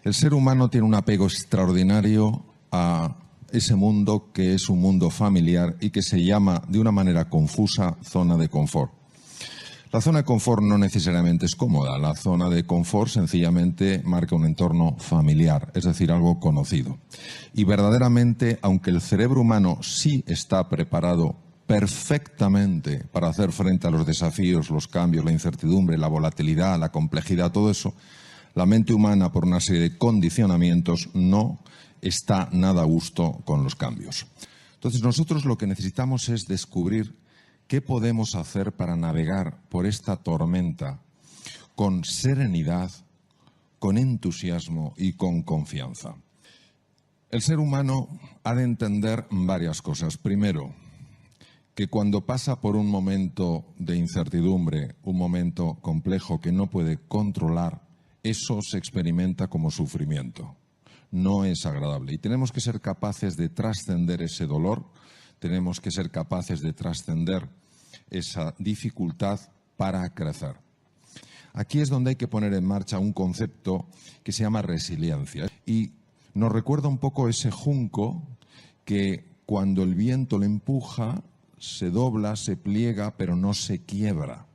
El ser humano tiene un apego extraordinario a ese mundo que es un mundo familiar y que se llama, de una manera confusa, zona de confort. La zona de confort no necesariamente es cómoda. La zona de confort sencillamente marca un entorno familiar, es decir, algo conocido. Y verdaderamente, aunque el cerebro humano sí está preparado perfectamente para hacer frente a los desafíos, los cambios, la incertidumbre, la volatilidad, la complejidad, todo eso, la mente humana, por una serie de condicionamientos, no está nada a gusto con los cambios. Entonces, nosotros lo que necesitamos es descubrir qué podemos hacer para navegar por esta tormenta con serenidad, con entusiasmo y con confianza. El ser humano ha de entender varias cosas. Primero, que cuando pasa por un momento de incertidumbre, un momento complejo que no puede controlar, eso se experimenta como sufrimiento. No es agradable y tenemos que ser capaces de trascender ese dolor, tenemos que ser capaces de trascender esa dificultad para crecer. Aquí es donde hay que poner en marcha un concepto que se llama resiliencia y nos recuerda un poco ese junco que cuando el viento le empuja se dobla, se pliega, pero no se quiebra.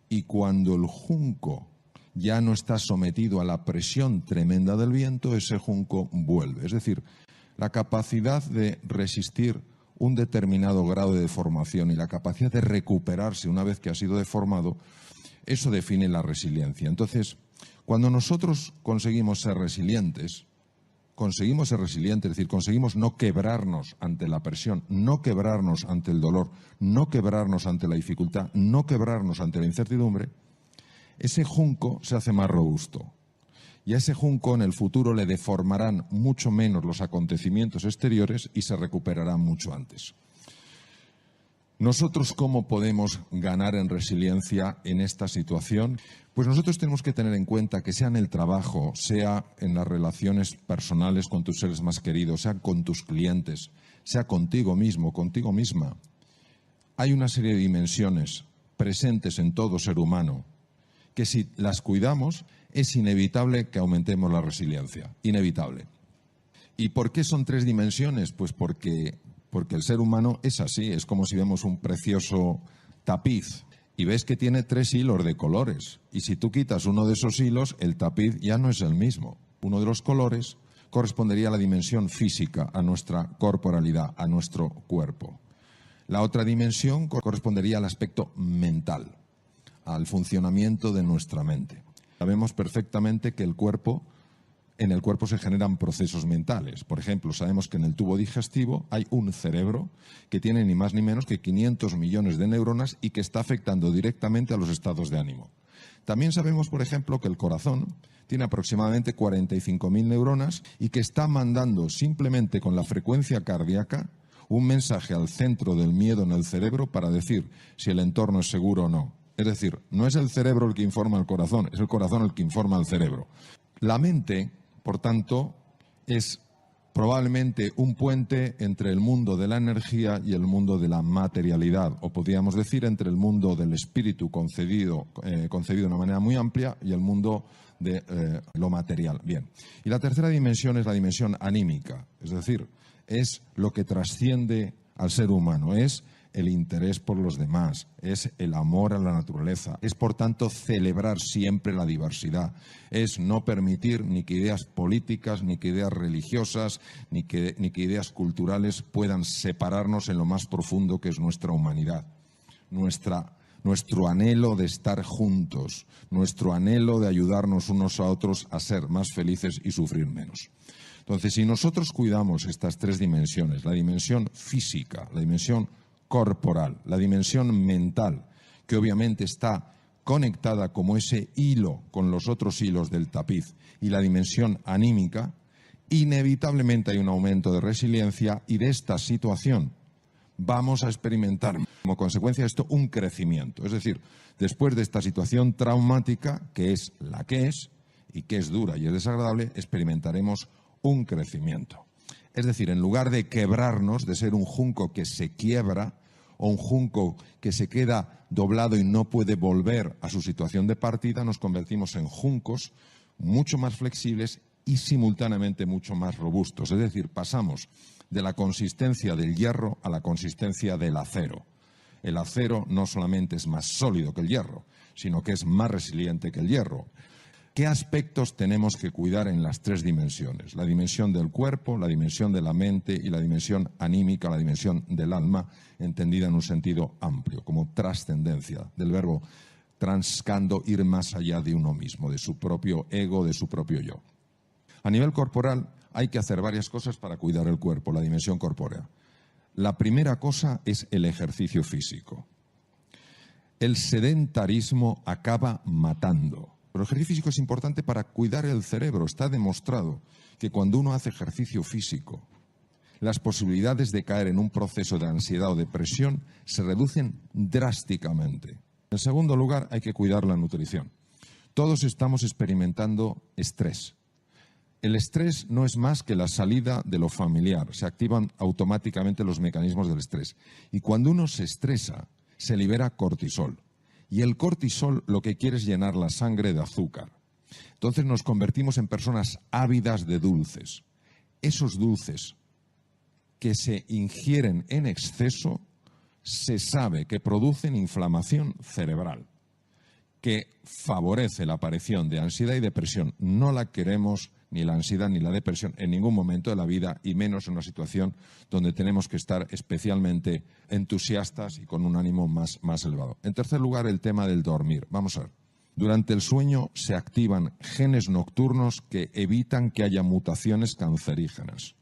Y cuando el junco ya no está sometido a la presión tremenda del viento, ese junco vuelve. Es decir, la capacidad de resistir un determinado grado de deformación y la capacidad de recuperarse una vez que ha sido deformado, eso define la resiliencia. Entonces, cuando nosotros conseguimos ser resilientes, es decir, conseguimos no quebrarnos ante la presión, no quebrarnos ante el dolor, no quebrarnos ante la dificultad, no quebrarnos ante la incertidumbre, ese junco se hace más robusto. Y a ese junco en el futuro le deformarán mucho menos los acontecimientos exteriores y se recuperará mucho antes. ¿Nosotros cómo podemos ganar en resiliencia en esta situación? Pues nosotros tenemos que tener en cuenta que sea en el trabajo, sea en las relaciones personales con tus seres más queridos, sea con tus clientes, sea contigo mismo, contigo misma. Hay una serie de dimensiones presentes en todo ser humano que si las cuidamos es inevitable que aumentemos la resiliencia, inevitable. ¿Y por qué son tres dimensiones? Pues porque el ser humano es así, es como si vemos un precioso tapiz y ves que tiene 3 hilos de colores y si tú quitas uno de esos hilos, el tapiz ya no es el mismo. Uno de los colores correspondería a la dimensión física, a nuestra corporalidad, a nuestro cuerpo. La otra dimensión correspondería al aspecto mental, al funcionamiento de nuestra mente. Sabemos perfectamente que en el cuerpo se generan procesos mentales. Por ejemplo, sabemos que en el tubo digestivo hay un cerebro que tiene ni más ni menos que 500 millones de neuronas y que está afectando directamente a los estados de ánimo. También sabemos, por ejemplo, que el corazón tiene aproximadamente 45.000 neuronas y que está mandando simplemente con la frecuencia cardíaca un mensaje al centro del miedo en el cerebro para decir si el entorno es seguro o no. Es decir, no es el cerebro el que informa al corazón, es el corazón el que informa al cerebro. La mente, por tanto, es probablemente un puente entre el mundo de la energía y el mundo de la materialidad, o podríamos decir entre el mundo del espíritu concebido de una manera muy amplia y el mundo de lo material. Bien. Y la tercera dimensión es la dimensión anímica, es decir, es lo que trasciende al ser humano, es el interés por los demás, es el amor a la naturaleza, es por tanto celebrar siempre la diversidad, es no permitir ni que ideas políticas, ni que ideas religiosas, ni que ideas culturales puedan separarnos en lo más profundo que es nuestra humanidad, nuestro anhelo de estar juntos, nuestro anhelo de ayudarnos unos a otros a ser más felices y sufrir menos. Entonces, si nosotros cuidamos estas tres dimensiones, la dimensión física, la dimensión corporal, la dimensión mental, que obviamente está conectada como ese hilo con los otros hilos del tapiz, y la dimensión anímica, inevitablemente hay un aumento de resiliencia y de esta situación vamos a experimentar como consecuencia de esto un crecimiento. Es decir, después de esta situación traumática, que es la que es y que es dura y es desagradable, experimentaremos un crecimiento. Es decir, en lugar de quebrarnos, de ser un junco que se quiebra o un junco que se queda doblado y no puede volver a su situación de partida, nos convertimos en juncos mucho más flexibles y simultáneamente mucho más robustos. Es decir, pasamos de la consistencia del hierro a la consistencia del acero. El acero no solamente es más sólido que el hierro, sino que es más resiliente que el hierro. ¿Qué aspectos tenemos que cuidar en las tres dimensiones? La dimensión del cuerpo, la dimensión de la mente y la dimensión anímica, la dimensión del alma, entendida en un sentido amplio, como trascendencia, del verbo transcando, ir más allá de uno mismo, de su propio ego, de su propio yo. A nivel corporal hay que hacer varias cosas para cuidar el cuerpo, la dimensión corpórea. La primera cosa es el ejercicio físico. El sedentarismo acaba matando. Pero el ejercicio físico es importante para cuidar el cerebro. Está demostrado que cuando uno hace ejercicio físico, las posibilidades de caer en un proceso de ansiedad o depresión se reducen drásticamente. En segundo lugar, hay que cuidar la nutrición. Todos estamos experimentando estrés. El estrés no es más que la salida de lo familiar. Se activan automáticamente los mecanismos del estrés. Y cuando uno se estresa, se libera cortisol. Y el cortisol lo que quiere es llenar la sangre de azúcar. Entonces nos convertimos en personas ávidas de dulces. Esos dulces que se ingieren en exceso se sabe que producen inflamación cerebral, que favorece la aparición de ansiedad y depresión. No la queremos ni la ansiedad ni la depresión en ningún momento de la vida, y menos en una situación donde tenemos que estar especialmente entusiastas y con un ánimo más elevado. En tercer lugar, el tema del dormir. Vamos a ver. Durante el sueño se activan genes nocturnos que evitan que haya mutaciones cancerígenas.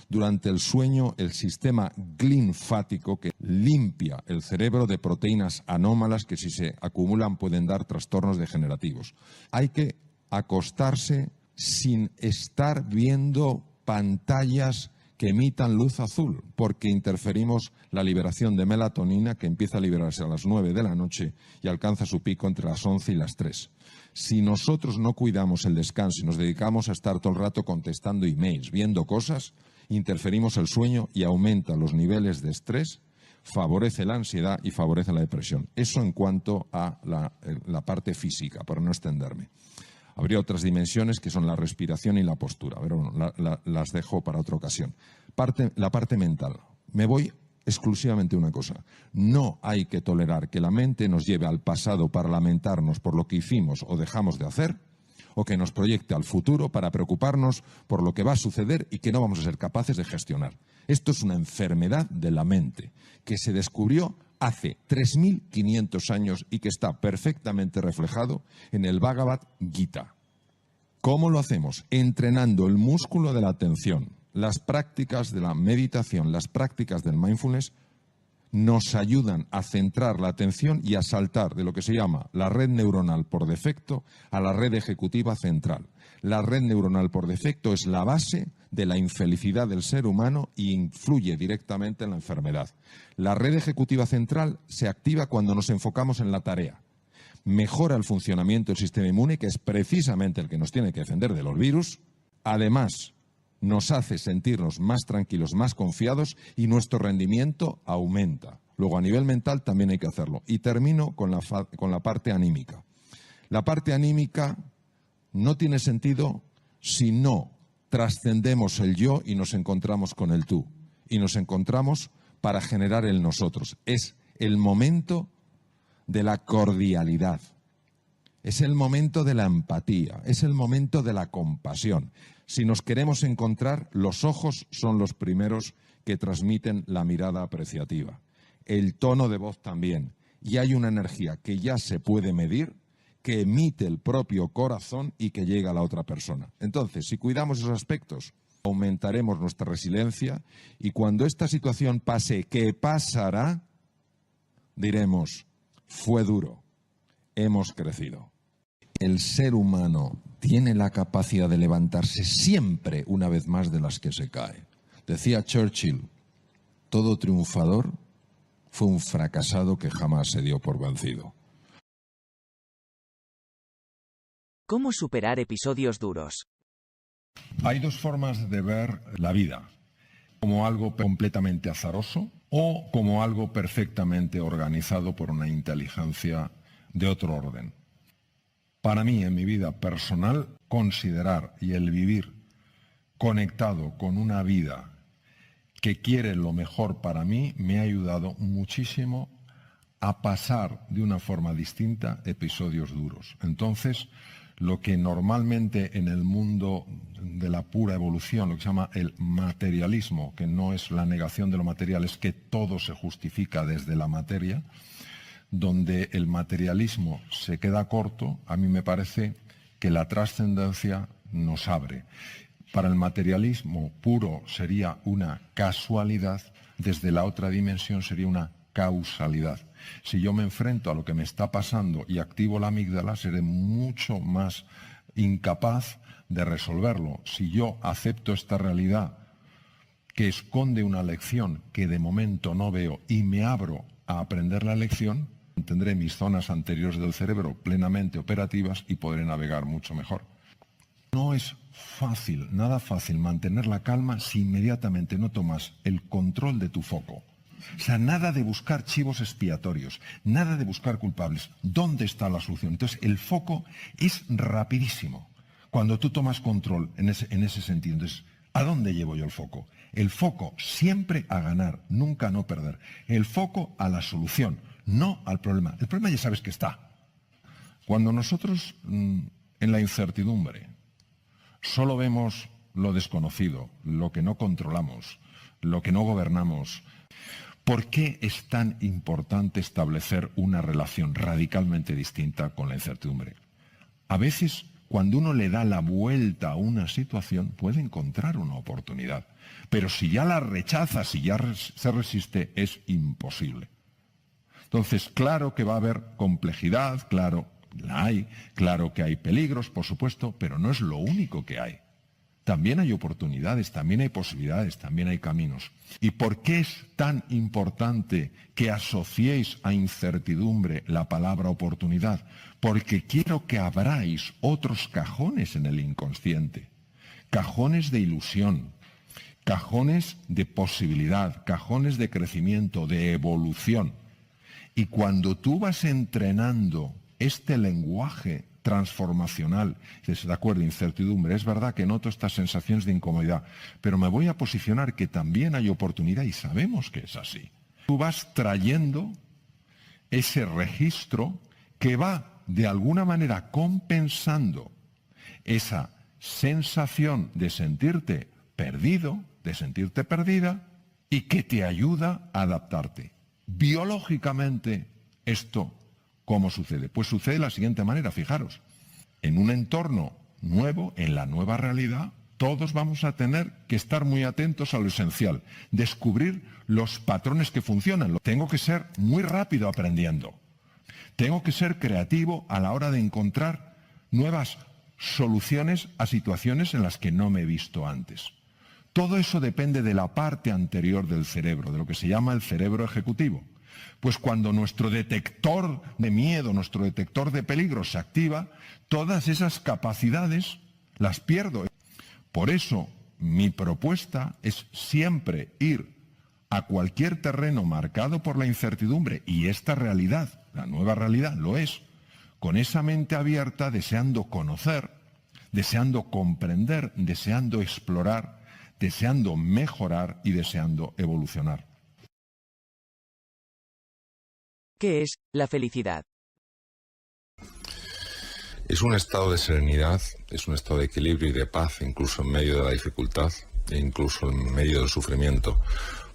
Durante el sueño, el sistema linfático que limpia el cerebro de proteínas anómalas que, si se acumulan, pueden dar trastornos degenerativos. Hay que acostarse sin estar viendo pantallas que emitan luz azul, porque interferimos la liberación de melatonina, que empieza a liberarse a las 9 de la noche y alcanza su pico entre las 11 y las 3. Si nosotros no cuidamos el descanso y nos dedicamos a estar todo el rato contestando emails, viendo cosas, interferimos el sueño y aumenta los niveles de estrés, favorece la ansiedad y favorece la depresión. Eso en cuanto a la parte física, para no extenderme. Habría otras dimensiones que son la respiración y la postura, pero bueno, las dejo para otra ocasión. La parte mental. Me voy exclusivamente a una cosa. No hay que tolerar que la mente nos lleve al pasado para lamentarnos por lo que hicimos o dejamos de hacer, o que nos proyecte al futuro para preocuparnos por lo que va a suceder y que no vamos a ser capaces de gestionar. Esto es una enfermedad de la mente que se descubrió hace 3.500 años y que está perfectamente reflejado en el Bhagavad Gita. ¿Cómo lo hacemos? Entrenando el músculo de la atención. Las prácticas de la meditación, las prácticas del mindfulness nos ayudan a centrar la atención y a saltar de lo que se llama la red neuronal por defecto a la red ejecutiva central. La red neuronal por defecto es la base de la infelicidad del ser humano y influye directamente en la enfermedad. La red ejecutiva central se activa cuando nos enfocamos en la tarea. Mejora el funcionamiento del sistema inmune, que es precisamente el que nos tiene que defender de los virus. Además, nos hace sentirnos más tranquilos, más confiados, y nuestro rendimiento aumenta. Luego, a nivel mental también hay que hacerlo. Y termino con la parte anímica. La parte anímica no tiene sentido si no trascendemos el yo y nos encontramos con el tú. Y nos encontramos para generar el nosotros. Es el momento de la cordialidad. Es el momento de la empatía. Es el momento de la compasión. Si nos queremos encontrar, los ojos son los primeros que transmiten la mirada apreciativa. El tono de voz también. Y hay una energía que ya se puede medir, que emite el propio corazón y que llega a la otra persona. Entonces, si cuidamos esos aspectos, aumentaremos nuestra resiliencia, y cuando esta situación pase, ¿qué pasará? Diremos, fue duro, hemos crecido. El ser humano tiene la capacidad de levantarse siempre una vez más de las que se cae. Decía Churchill, todo triunfador fue un fracasado que jamás se dio por vencido. ¿Cómo superar episodios duros? Hay dos formas de ver la vida, como algo completamente azaroso o como algo perfectamente organizado por una inteligencia de otro orden. Para mí, en mi vida personal, considerar y el vivir conectado con una vida que quiere lo mejor para mí, me ha ayudado muchísimo a pasar de una forma distinta episodios duros. Entonces, lo que normalmente en el mundo de la pura evolución, lo que se llama el materialismo, que no es la negación de lo material, es que todo se justifica desde la materia, donde el materialismo se queda corto, a mí me parece que la trascendencia nos abre. Para el materialismo puro sería una casualidad, desde la otra dimensión sería una causalidad. Si yo me enfrento a lo que me está pasando y activo la amígdala, seré mucho más incapaz de resolverlo. Si yo acepto esta realidad que esconde una lección que de momento no veo y me abro a aprender la lección, tendré mis zonas anteriores del cerebro plenamente operativas y podré navegar mucho mejor. No es fácil, nada fácil mantener la calma si inmediatamente no tomas el control de tu foco. O sea, nada de buscar chivos expiatorios, nada de buscar culpables. ¿Dónde está la solución? Entonces, el foco es rapidísimo cuando tú tomas control en ese sentido. Entonces, ¿a dónde llevo yo el foco? El foco siempre a ganar, nunca a no perder. El foco a la solución, no al problema. El problema ya sabes que está. Cuando nosotros en la incertidumbre solo vemos lo desconocido, lo que no controlamos, lo que no gobernamos, ¿por qué es tan importante establecer una relación radicalmente distinta con la incertidumbre? A veces, cuando uno le da la vuelta a una situación, puede encontrar una oportunidad. Pero si ya la rechaza, si ya se resiste, es imposible. Entonces, claro que va a haber complejidad, claro, la hay, claro que hay peligros, por supuesto, pero no es lo único que hay. También hay oportunidades, también hay posibilidades, también hay caminos. ¿Y por qué es tan importante que asociéis a incertidumbre la palabra oportunidad? Porque quiero que abráis otros cajones en el inconsciente. Cajones de ilusión, cajones de posibilidad, cajones de crecimiento, de evolución. Y cuando tú vas entrenando este lenguaje transformacional, dices, de acuerdo, incertidumbre, es verdad que noto estas sensaciones de incomodidad, pero me voy a posicionar que también hay oportunidad y sabemos que es así. Tú vas trayendo ese registro que va de alguna manera compensando esa sensación de sentirte perdido, de sentirte perdida, y que te ayuda a adaptarte. Biológicamente, esto, ¿cómo sucede? Pues sucede de la siguiente manera, fijaros. En un entorno nuevo, en la nueva realidad, todos vamos a tener que estar muy atentos a lo esencial, descubrir los patrones que funcionan. Tengo que ser muy rápido aprendiendo. Tengo que ser creativo a la hora de encontrar nuevas soluciones a situaciones en las que no me he visto antes. Todo eso depende de la parte anterior del cerebro, de lo que se llama el cerebro ejecutivo. Pues cuando nuestro detector de miedo, nuestro detector de peligro se activa, todas esas capacidades las pierdo. Por eso, mi propuesta es siempre ir a cualquier terreno marcado por la incertidumbre, y esta realidad, la nueva realidad, lo es, con esa mente abierta, deseando conocer, deseando comprender, deseando explorar, deseando mejorar y deseando evolucionar. ¿Qué es la felicidad? Es un estado de serenidad, es un estado de equilibrio y de paz, incluso en medio de la dificultad e incluso en medio del sufrimiento.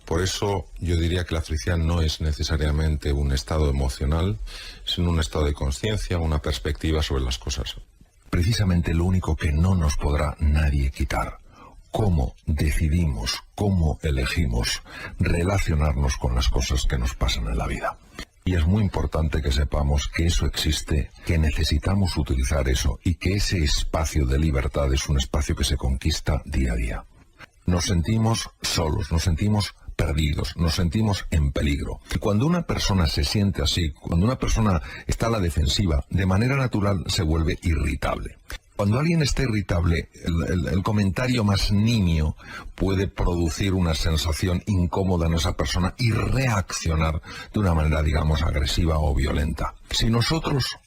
Por eso yo diría que la felicidad no es necesariamente un estado emocional, sino un estado de conciencia, una perspectiva sobre las cosas. Precisamente lo único que no nos podrá nadie quitar. Cómo decidimos, cómo elegimos relacionarnos con las cosas que nos pasan en la vida. Y es muy importante que sepamos que eso existe, que necesitamos utilizar eso y que ese espacio de libertad es un espacio que se conquista día a día. Nos sentimos solos, nos sentimos perdidos, nos sentimos en peligro. Y cuando una persona se siente así, cuando una persona está a la defensiva, de manera natural se vuelve irritable. Cuando alguien está irritable, el comentario más nimio puede producir una sensación incómoda en esa persona y reaccionar de una manera, digamos, agresiva o violenta. Si nosotros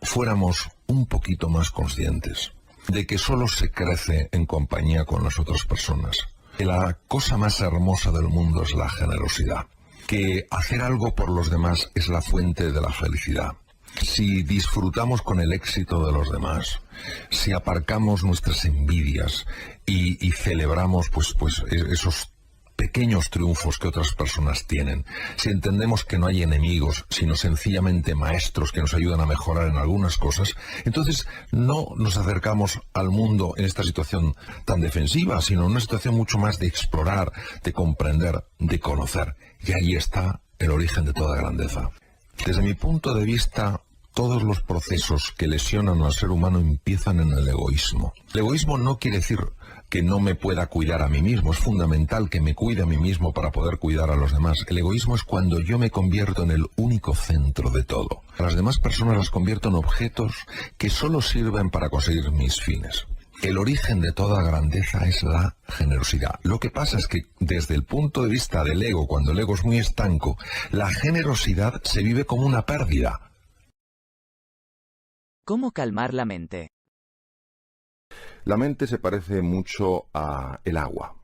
fuéramos un poquito más conscientes de que solo se crece en compañía con las otras personas. Que la cosa más hermosa del mundo es la generosidad. Que hacer algo por los demás es la fuente de la felicidad. Si disfrutamos con el éxito de los demás, si aparcamos nuestras envidias y celebramos pues esos pequeños triunfos que otras personas tienen, si entendemos que no hay enemigos, sino sencillamente maestros que nos ayudan a mejorar en algunas cosas, entonces no nos acercamos al mundo en esta situación tan defensiva, sino en una situación mucho más de explorar, de comprender, de conocer. Y ahí está el origen de toda grandeza. Desde mi punto de vista, todos los procesos que lesionan al ser humano empiezan en el egoísmo. El egoísmo no quiere decir que no me pueda cuidar a mí mismo. Es fundamental que me cuide a mí mismo para poder cuidar a los demás. El egoísmo es cuando yo me convierto en el único centro de todo. A las demás personas las convierto en objetos que solo sirven para conseguir mis fines. El origen de toda grandeza es la generosidad. Lo que pasa es que desde el punto de vista del ego, cuando el ego es muy estanco, la generosidad se vive como una pérdida. ¿Cómo calmar la mente? La mente se parece mucho a el agua.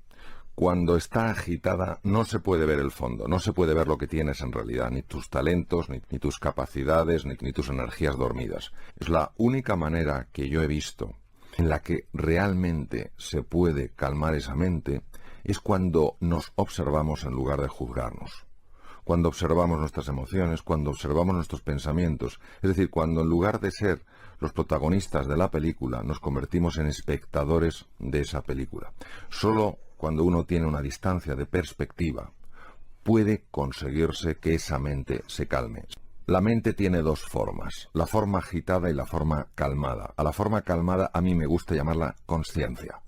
Cuando está agitada no se puede ver el fondo, no se puede ver lo que tienes en realidad, ni tus talentos, ni tus capacidades, ni tus energías dormidas. Es la única manera que yo he visto en la que realmente se puede calmar esa mente, es cuando nos observamos en lugar de juzgarnos. Cuando observamos nuestras emociones, cuando observamos nuestros pensamientos, es decir, cuando en lugar de ser los protagonistas de la película, nos convertimos en espectadores de esa película. Solo cuando uno tiene una distancia de perspectiva, puede conseguirse que esa mente se calme. La mente tiene dos formas, la forma agitada y la forma calmada. A la forma calmada a mí me gusta llamarla consciencia,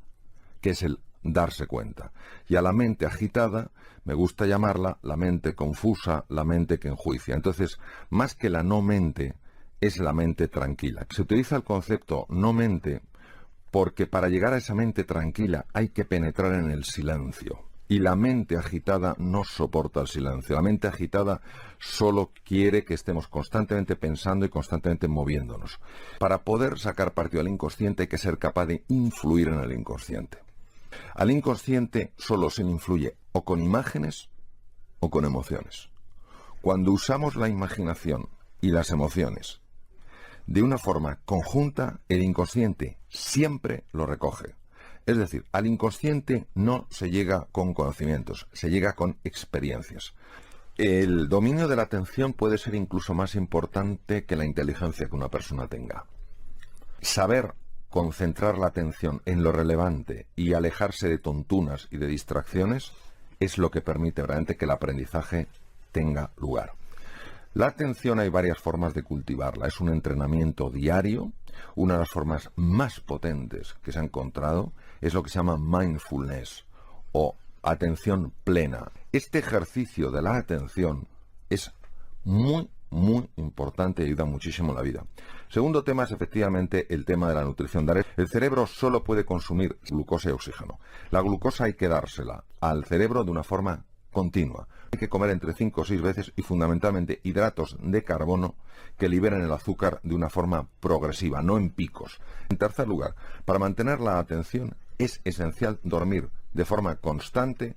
que es el darse cuenta. Y a la mente agitada me gusta llamarla la mente confusa, la mente que enjuicia. Entonces, más que la no mente, es la mente tranquila. Se utiliza el concepto no mente porque para llegar a esa mente tranquila hay que penetrar en el silencio. Y la mente agitada no soporta el silencio. La mente agitada solo quiere que estemos constantemente pensando y constantemente moviéndonos. Para poder sacar partido al inconsciente hay que ser capaz de influir en el inconsciente. Al inconsciente solo se le influye o con imágenes o con emociones. Cuando usamos la imaginación y las emociones de una forma conjunta, el inconsciente siempre lo recoge. Es decir, al inconsciente no se llega con conocimientos, se llega con experiencias. El dominio de la atención puede ser incluso más importante que la inteligencia que una persona tenga. Saber concentrar la atención en lo relevante y alejarse de tontunas y de distracciones es lo que permite realmente que el aprendizaje tenga lugar. La atención hay varias formas de cultivarla. Es un entrenamiento diario. Una de las formas más potentes que se ha encontrado es lo que se llama mindfulness o atención plena. Este ejercicio de la atención es muy importante y ayuda muchísimo en la vida. Segundo tema es efectivamente el tema de la nutrición. El cerebro solo puede consumir glucosa y oxígeno. La glucosa hay que dársela al cerebro de una forma continua. Hay que comer entre 5 o 6 veces y fundamentalmente hidratos de carbono que liberen el azúcar de una forma progresiva, no en picos. En tercer lugar, para mantener la atención es esencial dormir de forma constante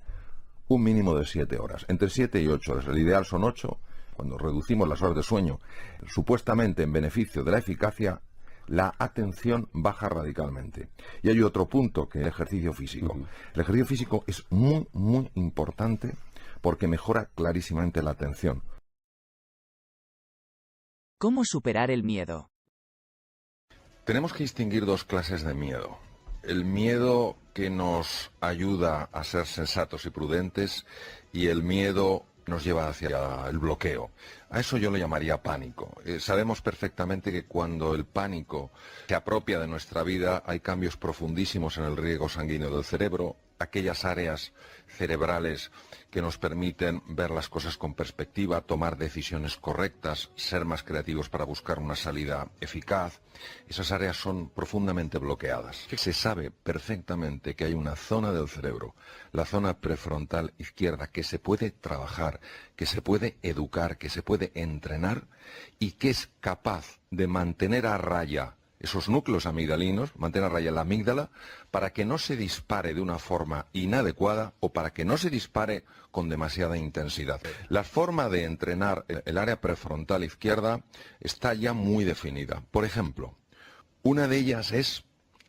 un mínimo de 7 horas, entre 7 y 8 horas. El ideal son 8. Cuando reducimos las horas de sueño, supuestamente en beneficio de la eficacia, la atención baja radicalmente. Y hay otro punto, que es el ejercicio físico. El ejercicio físico es muy importante porque mejora clarísimamente la atención. ¿Cómo superar el miedo? Tenemos que distinguir dos clases de miedo. El miedo que nos ayuda a ser sensatos y prudentes y el miedo nos lleva hacia el bloqueo. A eso yo le llamaría pánico. Sabemos perfectamente que cuando el pánico se apropia de nuestra vida hay cambios profundísimos en el riego sanguíneo del cerebro, aquellas áreas cerebrales que nos permiten ver las cosas con perspectiva, tomar decisiones correctas, ser más creativos para buscar una salida eficaz. Esas áreas son profundamente bloqueadas. Se sabe perfectamente que hay una zona del cerebro, la zona prefrontal izquierda, que se puede trabajar, que se puede educar, que se puede entrenar y que es capaz de mantener a raya esos núcleos amigdalinos, mantener a raya la amígdala, para que no se dispare de una forma inadecuada o para que no se dispare con demasiada intensidad. La forma de entrenar el área prefrontal izquierda está ya muy definida. Por ejemplo, una de ellas es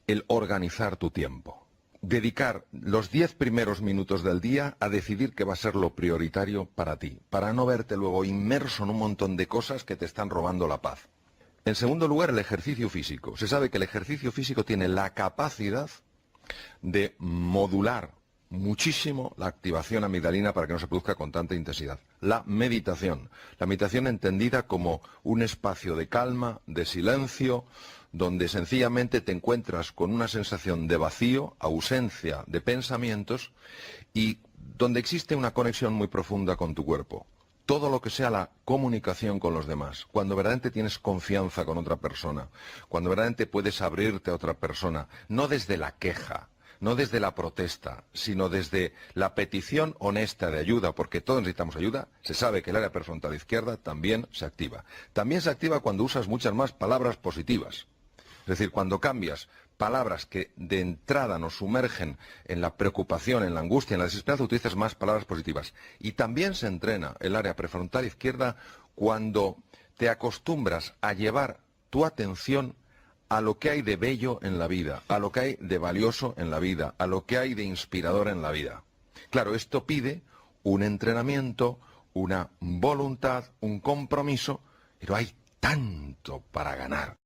el organizar tu tiempo. Dedicar los 10 primeros minutos del día a decidir qué va a ser lo prioritario para ti, para no verte luego inmerso en un montón de cosas que te están robando la paz. En segundo lugar, el ejercicio físico. Se sabe que el ejercicio físico tiene la capacidad de modular muchísimo la activación amigdalina para que no se produzca con tanta intensidad. La meditación entendida como un espacio de calma, de silencio, donde sencillamente te encuentras con una sensación de vacío, ausencia de pensamientos y donde existe una conexión muy profunda con tu cuerpo. Todo lo que sea la comunicación con los demás, cuando verdaderamente tienes confianza con otra persona, cuando verdaderamente puedes abrirte a otra persona, no desde la queja, no desde la protesta, sino desde la petición honesta de ayuda, porque todos necesitamos ayuda. Se sabe que el área prefrontal izquierda también se activa. También se activa cuando usas muchas más palabras positivas. Es decir, cuando cambias palabras que de entrada nos sumergen en la preocupación, en la angustia, en la desesperanza, utilizas más palabras positivas. Y también se entrena el área prefrontal izquierda cuando te acostumbras a llevar tu atención a lo que hay de bello en la vida, a lo que hay de valioso en la vida, a lo que hay de inspirador en la vida. Claro, esto pide un entrenamiento, una voluntad, un compromiso, pero hay tanto para ganar.